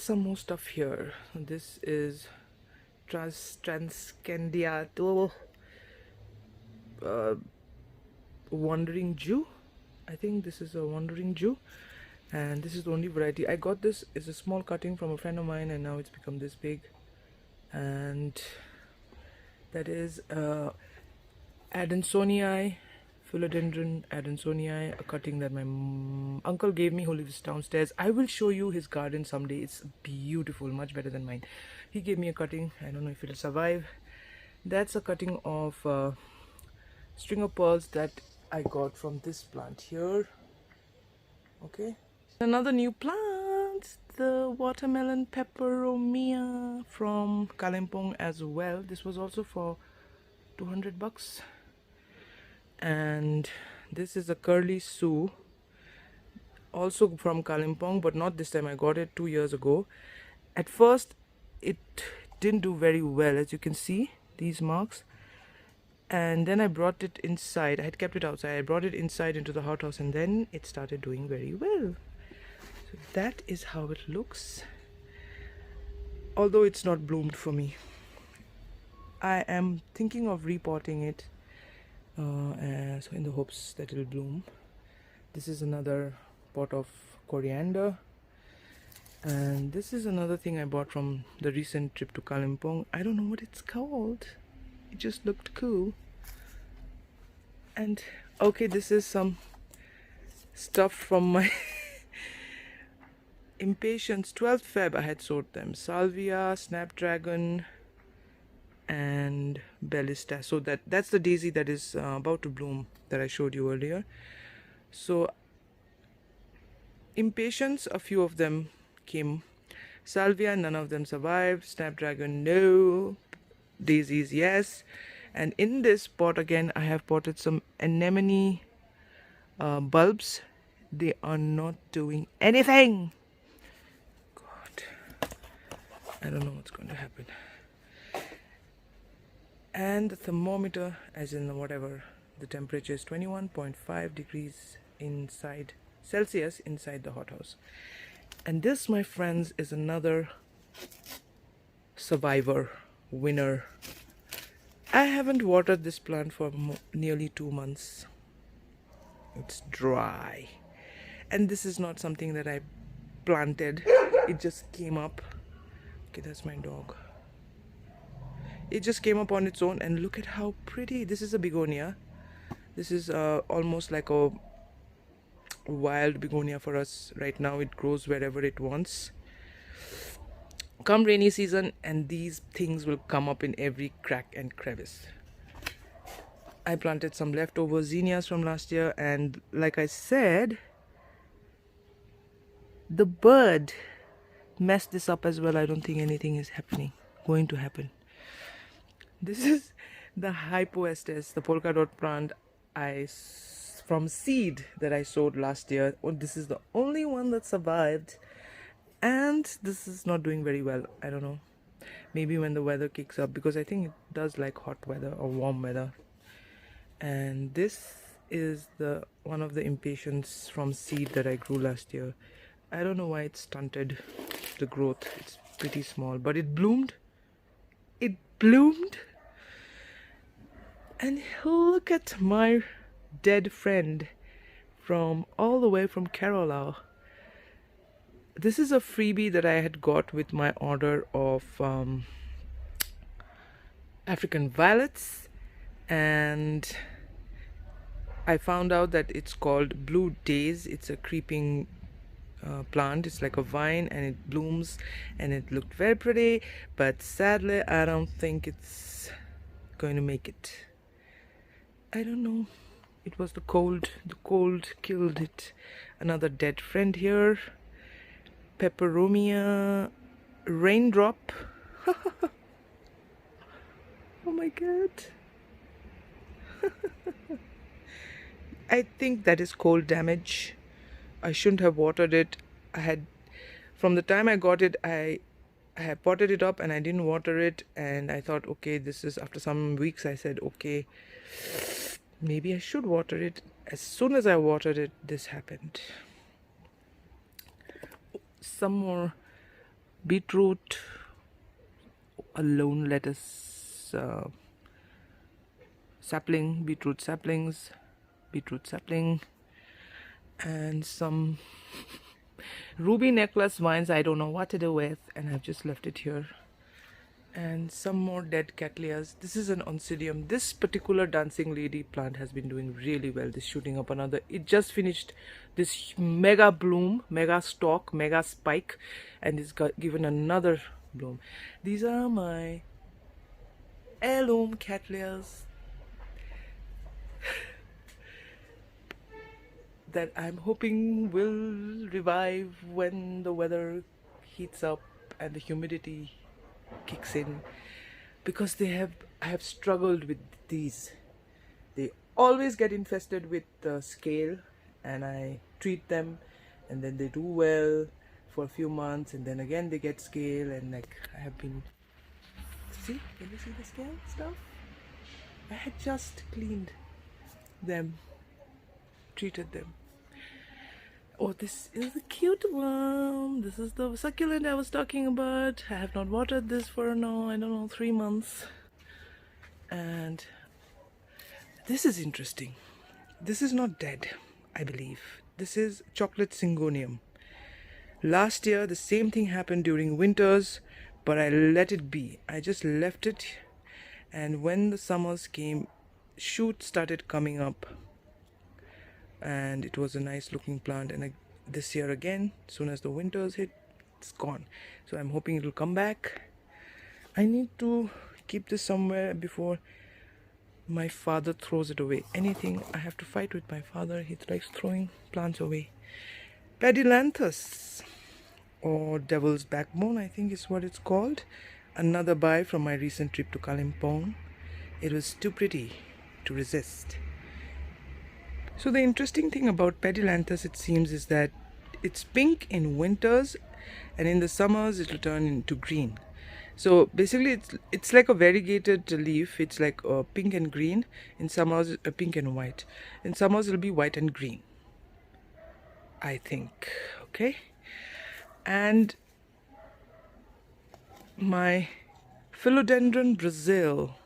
some more stuff here. This is Transcandiato Wandering Jew. I think this is a Wandering Jew, and this is the only variety. I got this is a small cutting from a friend of mine, and now it's become this big. And that is Adansonii, Philodendron Adansonii, a cutting that my uncle gave me, who lives downstairs. I will show you his garden someday. It's beautiful, much better than mine. He gave me a cutting. I don't know if it'll survive. That's a cutting of string of pearls that I got from this plant here. Okay, another new plant, the watermelon Peperomia from Kalimpong as well. This was also for 200 bucks. And this is a curly Sue, also from Kalimpong, but not this time. I got it 2 years ago. At first it didn't do very well, as you can see these marks, and then I brought it inside. I had kept it outside. I brought it inside into the hothouse, and then it started doing very well. So that is how it looks, although it's not bloomed for me. I am thinking of repotting it, so in the hopes that it will bloom. This is another pot of coriander, and this is another thing I bought from the recent trip to Kalimpong. I don't know what it's called. It just looked cool. And okay, this is some stuff from my Impatiens. 12th Feb I had sowed them. Salvia, Snapdragon, and Bellista. So that's the daisy that is about to bloom that I showed you earlier. So Impatiens, a few of them came. Salvia, none of them survived. Snapdragon, no. Daisies, yes. And in this pot again, I have potted some anemone bulbs. They are not doing anything. God, I don't know what's going to happen. And the thermometer, as in whatever the temperature is, 21.5 degrees inside Celsius inside the hothouse. And this, my friends, is another survivor, winner. I haven't watered this plant for nearly 2 months. It's dry, and this is not something that I planted. It just came up. Okay, that's my dog. It just came up on its own, and look at how pretty. This is a begonia. This is almost like a wild begonia for us right now. It grows wherever it wants. Come rainy season, and these things will come up in every crack and crevice. I planted some leftover zinnias from last year, and like I said, the bird messed this up as well. I don't think anything is going to happen. This is the Hypoestes, the polka dot plant from seed that I sowed last year. Oh, this is the only one that survived, and this is not doing very well. I don't know, maybe when the weather kicks up, because I think it does like hot weather or warm weather. And this is one of the Impatiens from seed that I grew last year. I don't know why it stunted the growth. It's pretty small, but it bloomed. It bloomed. And look at my dead friend from all the way from Kerala. This is a freebie that I had got with my order of African violets, and I found out that it's called blue days. It's a creeping plant. It's like a vine, and it blooms, and it looked very pretty, but sadly I don't think it's going to make it. I don't know, it was the cold killed it. Another dead friend here, Peperomia Raindrop. Oh my god. I think that is cold damage. I shouldn't have watered it. From the time I got it, I had potted it up and I didn't water it, and I thought, okay, this is, after some weeks I said, okay, maybe I should water it. As soon as I watered it, this happened. Some more beetroot, a lone lettuce sapling, beetroot saplings, beetroot sapling, and some ruby necklace vines I don't know what to do with, and I've just left it here. And some more dead cattleyas. This is an oncidium. This particular dancing lady plant has been doing really well. This shooting up another. It just finished this mega bloom, mega stalk, mega spike, and it's got given another bloom. These are my heirloom cattleyas that I'm hoping will revive when the weather heats up and the humidity kicks in, because I have struggled with these. They always get infested with scale, and I treat them, and then they do well for a few months, and then again they get scale, and like I have been, see, can you see the scale stuff? I had just cleaned them, treated them. Oh, this is a cute one. This is the succulent I was talking about. I have not watered this for now, I don't know, 3 months. And this is interesting. This is not dead, I believe. This is chocolate Syngonium. Last year, the same thing happened during winters, but I let it be. I just left it, and when the summers came, shoots started coming up. And it was a nice looking plant, and this year again, as soon as the winters hit, it's gone. So I'm hoping it will come back. I need to keep this somewhere before my father throws it away. Anything, I have to fight with my father. He likes throwing plants away. Pedilanthus, or devil's backbone, I think is what it's called. Another buy from my recent trip to Kalimpong. It was too pretty to resist. So the interesting thing about Pedilanthus, it seems, is that it's pink in winters, and in the summers it will turn into green. So basically it's like a variegated leaf. It's like pink and green. In summers, pink and white. In summers it'll be white and green, I think. Okay. And my Philodendron Brazil,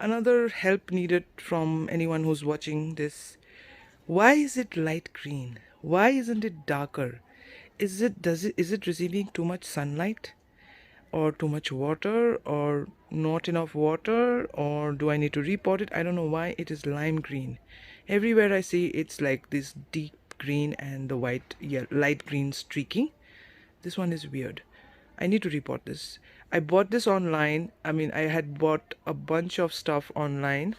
another help needed from anyone who's watching this. Why is it light green? Why isn't it darker? Is it receiving too much sunlight, or too much water, or not enough water, or do I need to repot it? I don't know why it is lime green. Everywhere I see it's like this deep green and the white, yeah, light green streaking. This one is weird. I need to repot this. I bought this online. I mean, I had bought a bunch of stuff online,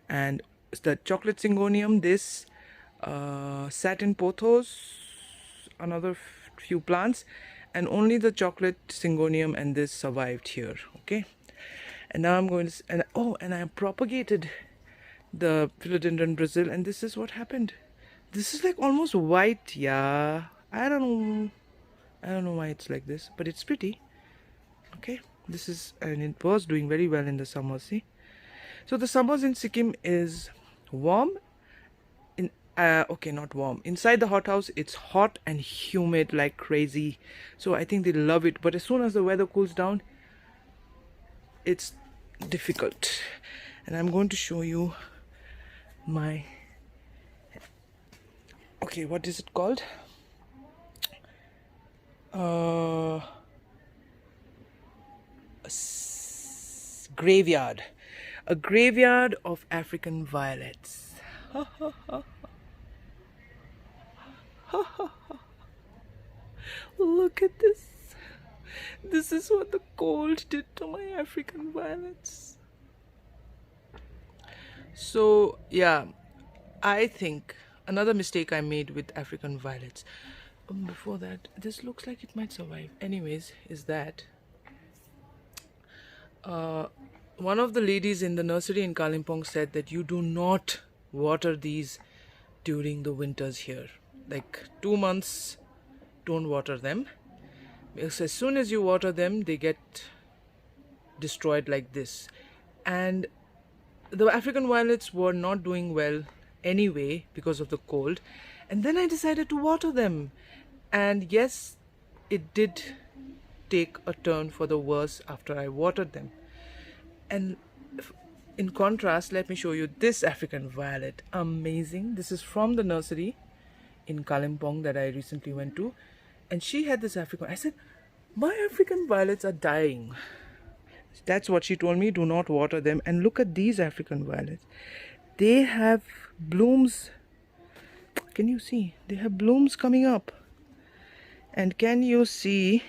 and the chocolate Syngonium, this satin pothos, another few plants, and only the chocolate Syngonium and this survived here. Okay, and now I'm going to, and I propagated the Philodendron Brazil, and this is what happened. This is like almost white. Yeah, I don't know why it's like this, but it's pretty. Okay, this is, and it was doing very well in the summer. See, so the summers in Sikkim is warm. Okay, not warm. Inside the hothouse, it's hot and humid like crazy. So I think they love it. But as soon as the weather cools down, it's difficult. And I'm going to show you my... Okay, what is it called? Graveyard. A graveyard of African violets. Look at this. This is what the cold did to my African violets. So yeah, I think another mistake I made with African violets, before that, this looks like it might survive anyways, is that one of the ladies in the nursery in Kalimpong said that you do not water these during the winters here. Like 2 months, don't water them, because as soon as you water them, they get destroyed like this. And the African violets were not doing well anyway because of the cold, and then I decided to water them, and yes, it did take a turn for the worse after I watered them. And in contrast, let me show you this African violet. Amazing. This is from the nursery in Kalimpong that I recently went to, and she had this African. I said, my African violets are dying. That's what she told me. Do not water them. And look at these African violets. They have blooms. Can you see? They have blooms coming up. And can you see?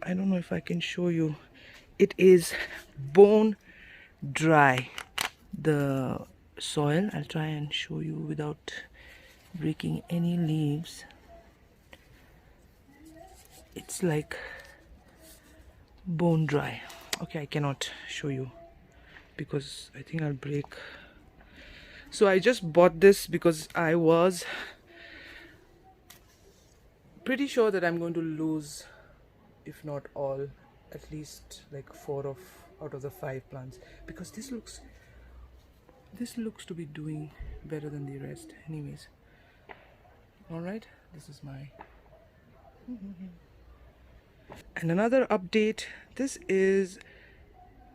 I don't know if I can show you. It is bone dry. The soil, I'll try and show you without breaking any leaves. It's like bone dry. Okay, I cannot show you because I think I'll break. So I just bought this because I was pretty sure that I'm going to lose, if not all, at least like 4 out of the 5 plants, because this looks to be doing better than the rest. Anyways, all right, this is my and another update. This is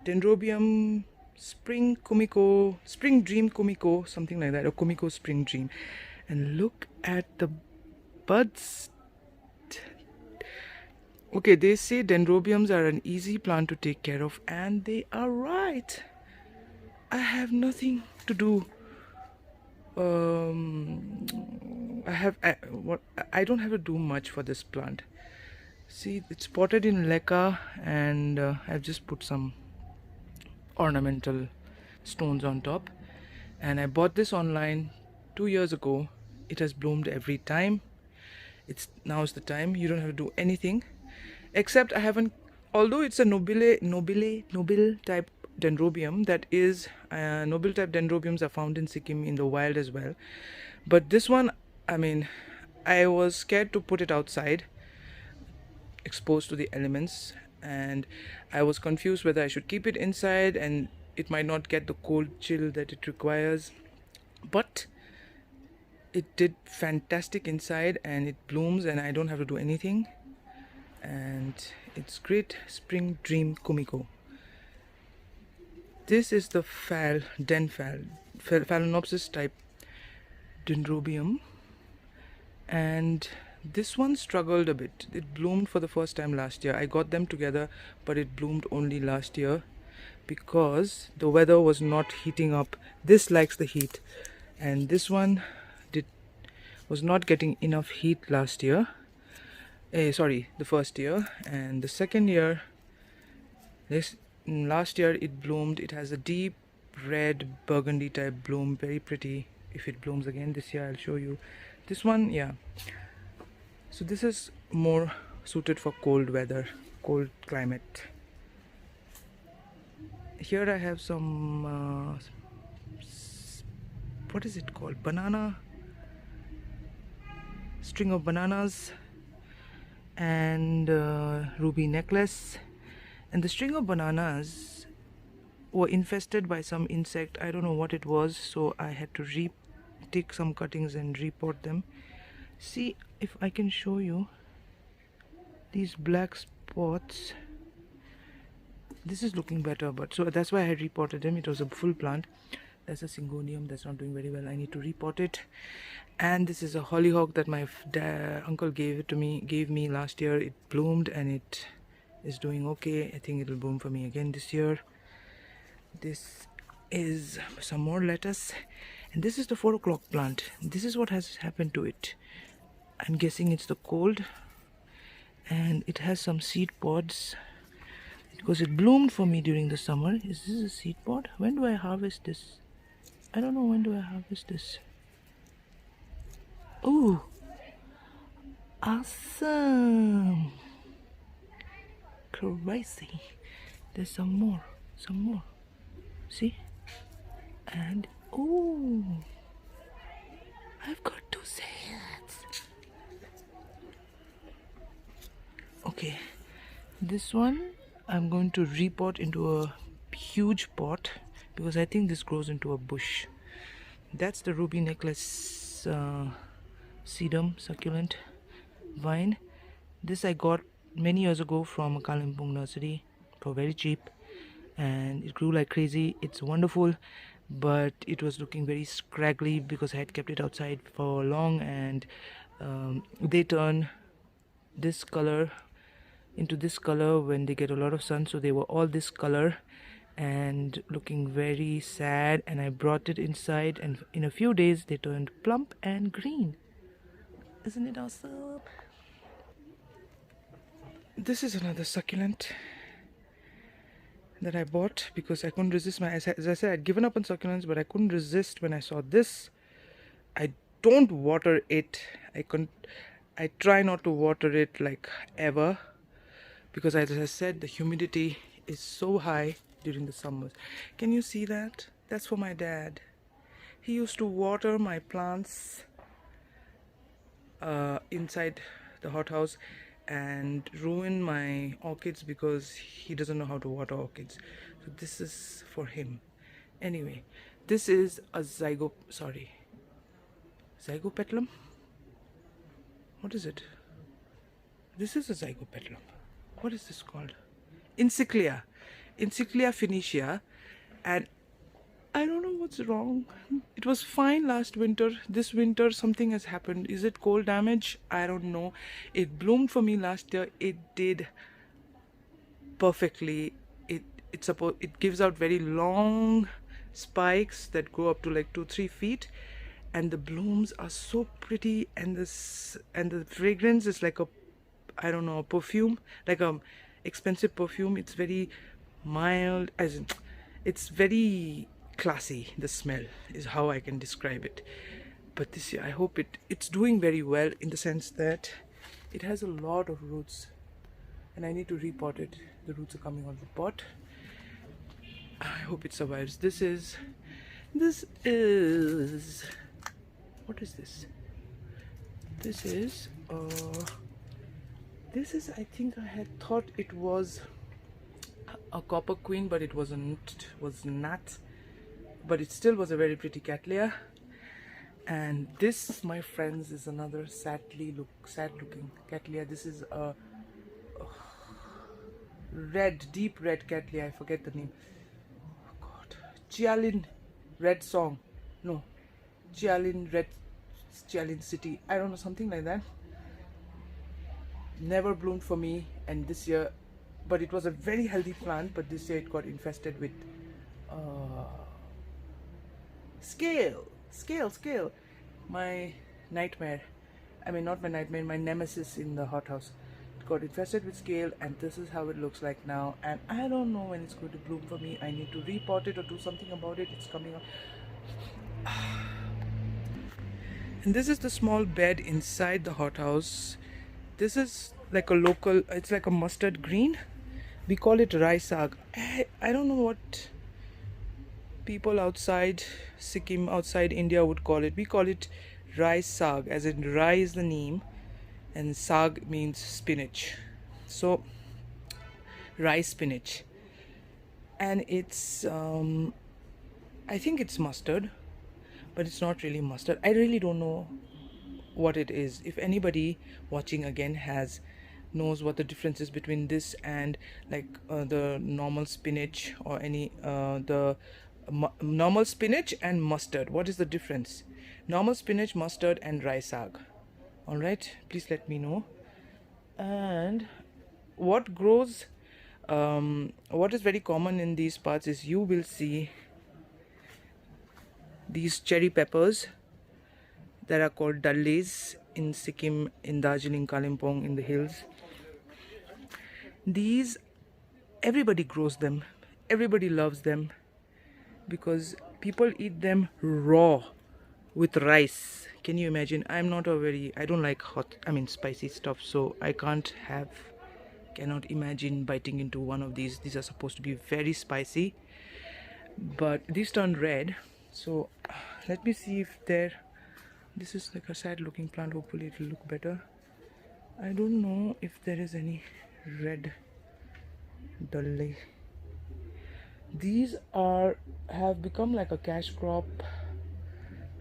Dendrobium Spring Dream Kumiko, something like that, or Kumiko Spring Dream. And look at the buds. Okay, they say dendrobiums are an easy plant to take care of, and they are right. I have nothing to do. I don't have to do much for this plant. See, it's potted in leca, and I've just put some ornamental stones on top. And I bought this online 2 years ago. It has bloomed every time. Now's the time. You don't have to do anything, except I haven't. Although it's a nobile type dendrobium, that is, nobile type dendrobiums are found in Sikkim in the wild as well. But this one, I mean, I was scared to put it outside, exposed to the elements, and I was confused whether I should keep it inside and it might not get the cold chill that it requires. But it did fantastic inside, and it blooms, and I don't have to do anything, and it's great. Spring Dream Kumiko. This is the Phalaenopsis type Dendrobium, and this one struggled a bit. It bloomed for the first time last year. I got them together, but it bloomed only last year because the weather was not heating up. This likes the heat, and this one was not getting enough heat last year. The first year, and the second year, last year it bloomed. It has a deep red burgundy type bloom, very pretty. If it blooms again this year, I'll show you. This one, yeah. So this is more suited for cold weather, cold climate. Here I have some what is it called? String of bananas and ruby necklace. And the string of bananas were infested by some insect. I don't know what it was, so I had to take some cuttings and repot them. See if I can show you these black spots. This is looking better, but so that's why I had repotted them. It was a full plant. That's a Syngonium that's not doing very well. I need to repot it. And this is a hollyhock that my uncle gave me last year. It bloomed and it is doing okay. I think it will bloom for me again this year. This is some more lettuce, and this is the 4 o'clock plant. This is what has happened to it. I'm guessing it's the cold, and it has some seed pods because it bloomed for me during the summer. Is this a seed pod? When do I harvest this? I don't know when do I harvest this. Oh, awesome. Crazy. There's some more. See? And oh, I've got 2 seeds. Okay, this one I'm going to repot into a huge pot because I think this grows into a bush. That's the ruby necklace Sedum succulent vine. This I got many years ago from a Kalimpong nursery for very cheap, and it grew like crazy. It's wonderful, but it was looking very scraggly because I had kept it outside for long, and they turn this color into this color when they get a lot of sun, so they were all this color and looking very sad, and I brought it inside, and in a few days they turned plump and green. Isn't it awesome? This is another succulent that I bought because I couldn't resist as I said, I'd given up on succulents, but I couldn't resist when I saw this. I don't water it. I try not to water it like ever, because as I said, the humidity is so high during the summers. Can you see that? That's for my dad. He used to water my plants inside the hothouse and ruin my orchids because he doesn't know how to water orchids. So this is for him. Anyway, this is a zygopetalum. What is it? This is a zygopetalum. What is this called? Encyclia phoenicia, and I don't know what's wrong. It was fine last winter. This winter something has happened. Is it cold damage? I don't know. It bloomed for me last year. It did perfectly. It gives out very long spikes that go up to like 2-3 feet, and the blooms are so pretty, and the fragrance is like a, I don't know, a perfume, like a expensive perfume. It's very mild, as in, it's very classy. The smell is how I can describe it. But this year I hope it's doing very well, in the sense that it has a lot of roots, and I need to repot it. The roots are coming out of the pot. I hope it survives. This is what is this? This is, I think I had thought it was a copper queen, but it wasn't. Was not. But it still was a very pretty cattleya. And this, my friends, is another sad looking cattleya. This is a deep red cattleya. I forget the name. Oh God, Chialin Red Song. No, Chialin City. I don't know, something like that. Never bloomed for me, and this year, but it was a very healthy plant, but this year it got infested with scale. My nightmare. I mean, not my nightmare, my nemesis in the hothouse. It got infested with scale, and this is how it looks like now, and I don't know when it's going to bloom for me. I need to repot it or do something about it. It's coming up. And this is the small bed inside the hothouse. This is like a local, it's like a mustard green. We call it rice sag. I don't know what people outside Sikkim, outside India would call it. We call it rice sag, as in rye is the name and sag means spinach. So rice spinach. And it's, I think it's mustard, but it's not really mustard. I really don't know what it is. If anybody watching again knows what the difference is between this and like the normal spinach, or any normal spinach and mustard, what is the difference? Normal spinach, mustard, and rice sag. All right, please let me know. And what grows, what is very common in these parts is you will see these cherry peppers that are called dalles in Sikkim, in Darjeeling, Kalimpong, in the hills. These, everybody grows them, everybody loves them, because people eat them raw with rice. Can you imagine? I don't like spicy stuff, so I cannot imagine biting into one of these. These are supposed to be very spicy, but these turn red. So let me see if this is like a sad looking plant. Hopefully it will look better. I don't know if there is any red dalle. These have become like a cash crop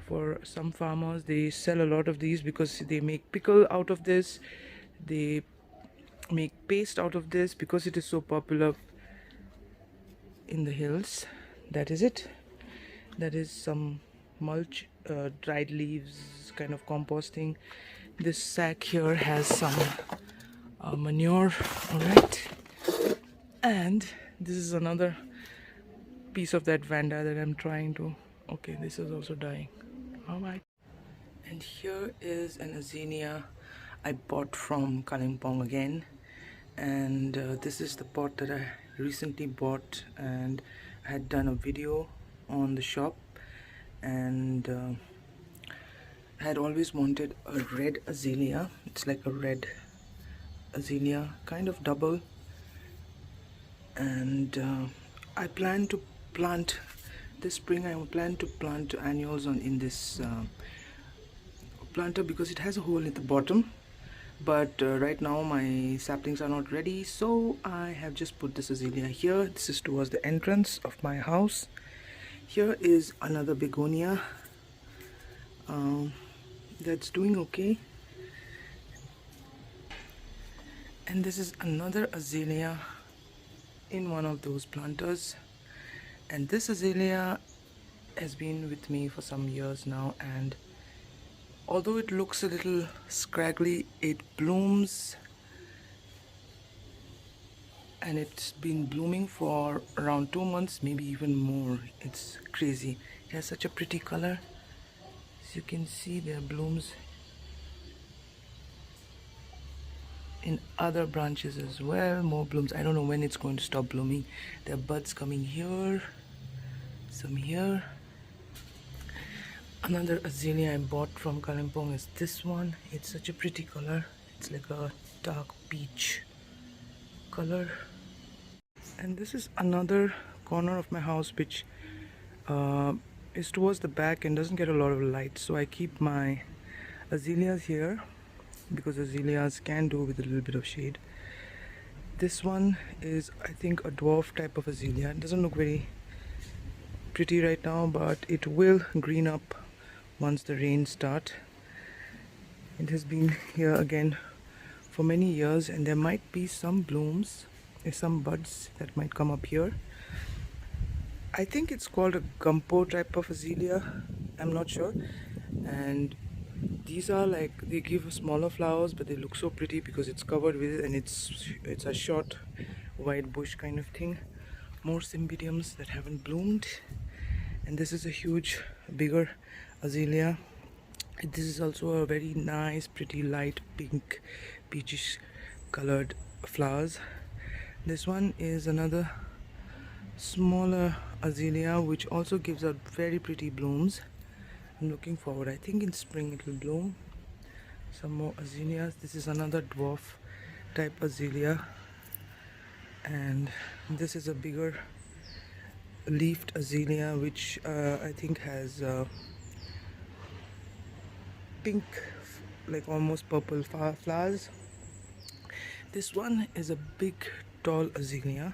for some farmers. They sell a lot of these because they make pickle out of this. They make paste out of this because it is so popular in the hills. That is it. That is some mulch, dried leaves, kind of composting. This sack here has some manure. All right, and this is another piece of that vanda that I'm trying to. Okay, this is also dying. All right. And here is an azalea I bought from Kalimpong again, and this is the pot that I recently bought, and I had done a video on the shop, and I had always wanted a red azalea. It's like a red azalea, kind of double, and I plan to plant this spring. I plan to plant annuals in this planter because it has a hole at the bottom, but right now my saplings are not ready, so I have just put this azalea here. This is towards the entrance of my house. Here is another begonia that's doing okay, and this is another azalea in one of those planters, and this azalea has been with me for some years now, and although it looks a little scraggly, it blooms, and it's been blooming for around 2 months, maybe even more. It's crazy. It has such a pretty color. As you can see, there are blooms in other branches as well. More blooms. I don't know when it's going to stop blooming. There are buds coming here, some here. Another azalea I bought from Kalimpong is this one. It's such a pretty color. It's like a dark peach color. And this is another corner of my house which is towards the back and doesn't get a lot of light, so I keep my azaleas here because azaleas can do with a little bit of shade. This one is, I think, a dwarf type of azalea. It doesn't look very pretty right now, but it will green up once the rains start. It has been here again for many years, and there might be some blooms, some buds that might come up here. I think it's called a gumpo type of azalea, I'm not sure. And these are like, they give smaller flowers, but they look so pretty because it's covered with it, and it's a short white bush kind of thing. More cymbidiums that haven't bloomed, and this is a huge, bigger azalea. This is also a very nice, pretty light pink, peachish colored flowers. This one is another smaller azalea which also gives out very pretty blooms. I'm looking forward. I think in spring it will bloom. Some more azaleas. This is another dwarf type azalea, and this is a bigger leafed azalea which I think has pink, like almost purple flowers. This one is a big tall azalea,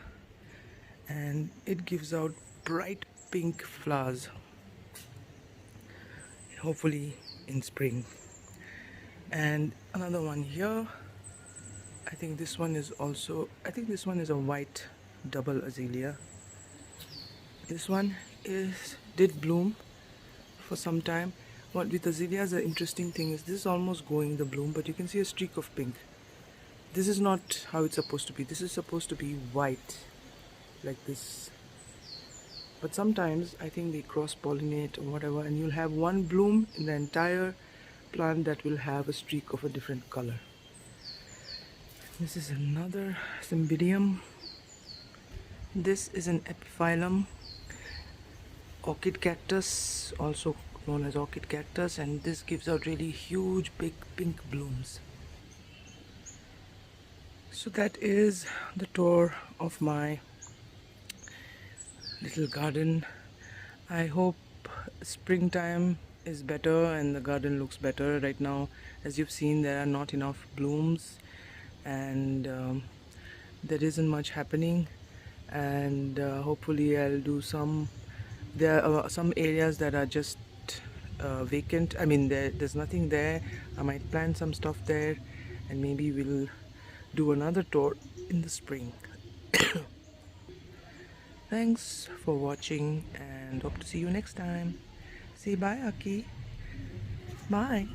and it gives out bright pink flowers, hopefully in spring. And another one here, I think this one is also, I think this one is a white double azalea. This one did bloom for some time. What with azaleas, the interesting thing is this is almost going the bloom, but you can see a streak of pink. This is not how it's supposed to be. This is supposed to be white like this, but sometimes I think they cross-pollinate or whatever, and you'll have one bloom in the entire plant that will have a streak of a different color. This is another cymbidium. This is an Epiphylum, orchid cactus, also known as orchid cactus, and this gives out really huge big pink blooms. So that is the tour of my little garden. I hope springtime is better and the garden looks better. Right now, as you've seen, there are not enough blooms, and there isn't much happening, and hopefully I'll do some. There are some areas that are just vacant. I mean, there's nothing there. I might plant some stuff there, and maybe we'll do another tour in the spring. Thanks for watching and hope to see you next time. Say bye, Aki. Bye.